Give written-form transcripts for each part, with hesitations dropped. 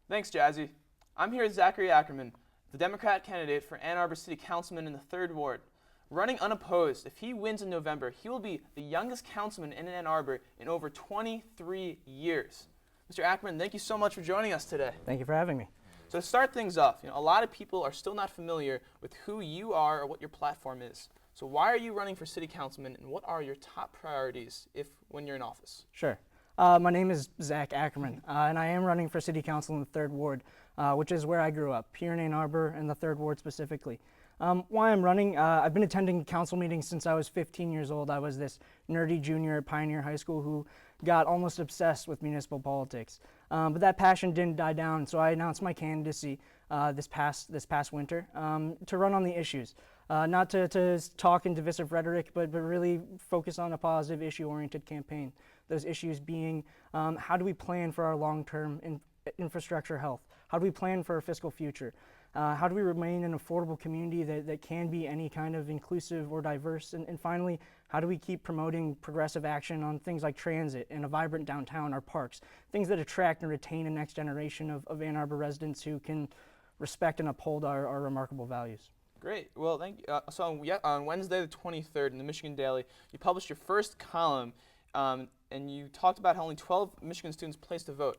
Thanks, Jazzy. I'm here with Zachary Ackerman, the Democrat candidate for Ann Arbor City Councilman in the 3rd Ward. Running unopposed, if he wins in November, he will be the youngest councilman in Ann Arbor in over 23 years. Mr. Ackerman, thank you so much for joining us today. Thank you for having me. So to start things off, a lot of people are still not familiar with who you are or what your platform is. So why are you running for city councilman, and what are your top priorities when you're in office? Sure. My name is Zach Ackerman, and I am running for city council in the 3rd Ward, which is where I grew up, here in Ann Arbor, and the 3rd Ward specifically. Why I'm running, I've been attending council meetings since I was 15 years old. I was this nerdy junior at Pioneer High School who got almost obsessed with municipal politics. But that passion didn't die down, so I announced my candidacy this past winter to run on the issues. Not to talk in divisive rhetoric, but really focus on a positive issue-oriented campaign. Those issues being, how do we plan for our long-term infrastructure health? How do we plan for our fiscal future? How do we remain an affordable community that can be any kind of inclusive or diverse? And finally, how do we keep promoting progressive action on things like transit and a vibrant downtown, our parks, things that attract and retain the next generation of Ann Arbor residents who can respect and uphold our remarkable values. Great. Well, thank you. So on Wednesday the 23rd in the Michigan Daily, you published your first column, and you talked about how only 12 Michigan students placed a vote.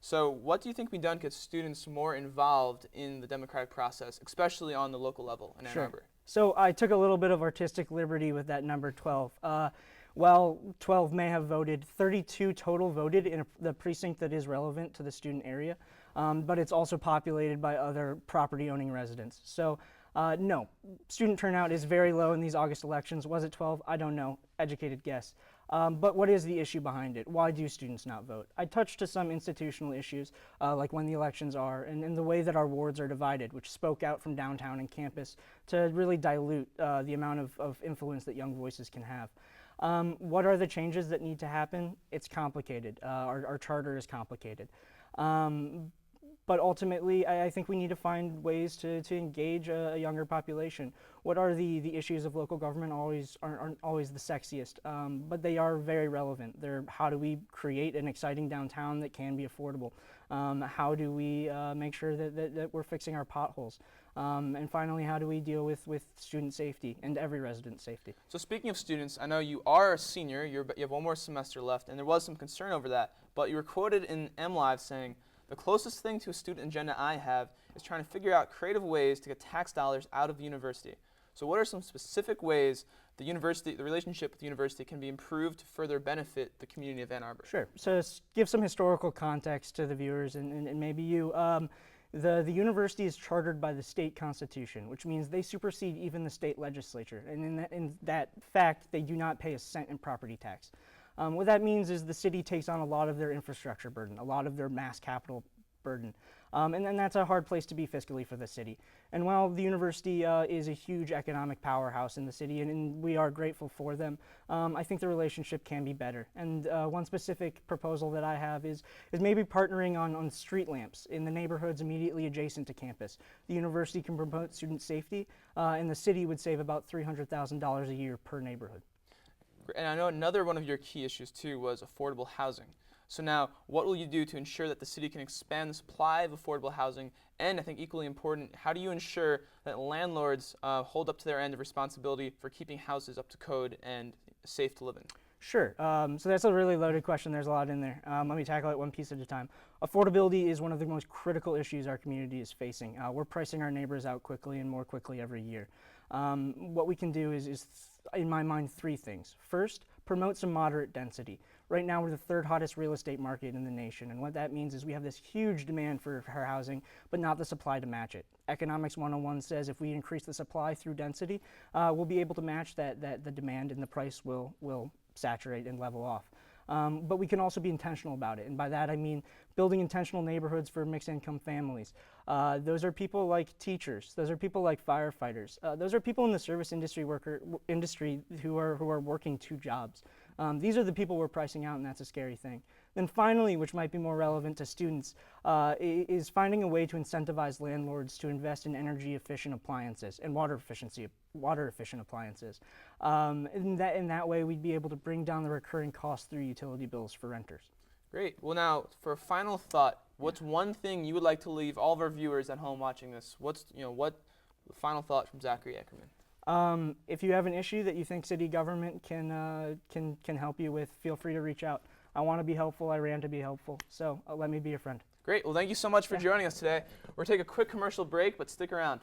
So what do you think can be done to get students more involved in the democratic process, especially on the local level in Ann Arbor? So I took a little bit of artistic liberty with that number 12. Well, 12 may have voted, 32 total voted in the precinct that is relevant to the student area, but it's also populated by other property-owning residents. So no, student turnout is very low in these August elections. Was it 12? I don't know. Educated guess. But what is the issue behind it? Why do students not vote? I touched to some institutional issues, like when the elections are, and the way that our wards are divided, which spoke out from downtown and campus to really dilute the amount of influence that young voices can have. What are the changes that need to happen? It's complicated. Our charter is complicated. But ultimately, I think we need to find ways to engage a younger population. What are the issues of local government? Aren't always the sexiest, but they are very relevant. They're how do we create an exciting downtown that can be affordable? How do we make sure that we're fixing our potholes? And finally, how do we deal with student safety and every resident's safety? So speaking of students, I know you are a senior, you have one more semester left, and there was some concern over that, but you were quoted in MLive saying, "The closest thing to a student agenda I have is trying to figure out creative ways to get tax dollars out of the university." So what are some specific ways the relationship with the university can be improved to further benefit the community of Ann Arbor? Sure. So give some historical context to the viewers and maybe you. The university is chartered by the state constitution, which means they supersede even the state legislature. And in that fact, they do not pay a cent in property tax. What that means is the city takes on a lot of their infrastructure burden, a lot of their mass capital burden. And then that's a hard place to be fiscally for the city. And while the university is a huge economic powerhouse in the city, and we are grateful for them, I think the relationship can be better. And one specific proposal that I have is maybe partnering on street lamps in the neighborhoods immediately adjacent to campus. The university can promote student safety, and the city would save about $300,000 a year per neighborhood. And I know another one of your key issues too was affordable housing. So now, what will you do to ensure that the city can expand the supply of affordable housing? And I think equally important, how do you ensure that landlords hold up to their end of responsibility for keeping houses up to code and safe to live in? Sure. So that's a really loaded question. There's a lot in there. Let me tackle it one piece at a time. Affordability is one of the most critical issues our community is facing. We're pricing our neighbors out quickly and more quickly every year. What we can do is in my mind, 3 things. First, promote some moderate density. Right now, we're the 3rd hottest real estate market in the nation, and what that means is we have this huge demand for housing, but not the supply to match it. Economics 101 says if we increase the supply through density, we'll be able to match the demand, and the price will saturate and level off. But we can also be intentional about it, and by that I mean building intentional neighborhoods for mixed income families. Those are people like teachers, those are people like firefighters, those are people in the service industry who are working 2 jobs. These are the people we're pricing out, and that's a scary thing. Then finally, which might be more relevant to students, is finding a way to incentivize landlords to invest in energy efficient appliances and water efficient appliances. In that way, we'd be able to bring down the recurring costs through utility bills for renters. Great. Well, now, for a final thought, What's one thing you would like to leave all of our viewers at home watching this? What's what final thought from Zachary Ackerman? If you have an issue that you think city government can help you with, feel free to reach out. I want to be helpful. I ran to be helpful. So let me be a friend. Great. Well, thank you so much for joining us today. We're going to take a quick commercial break, but stick around.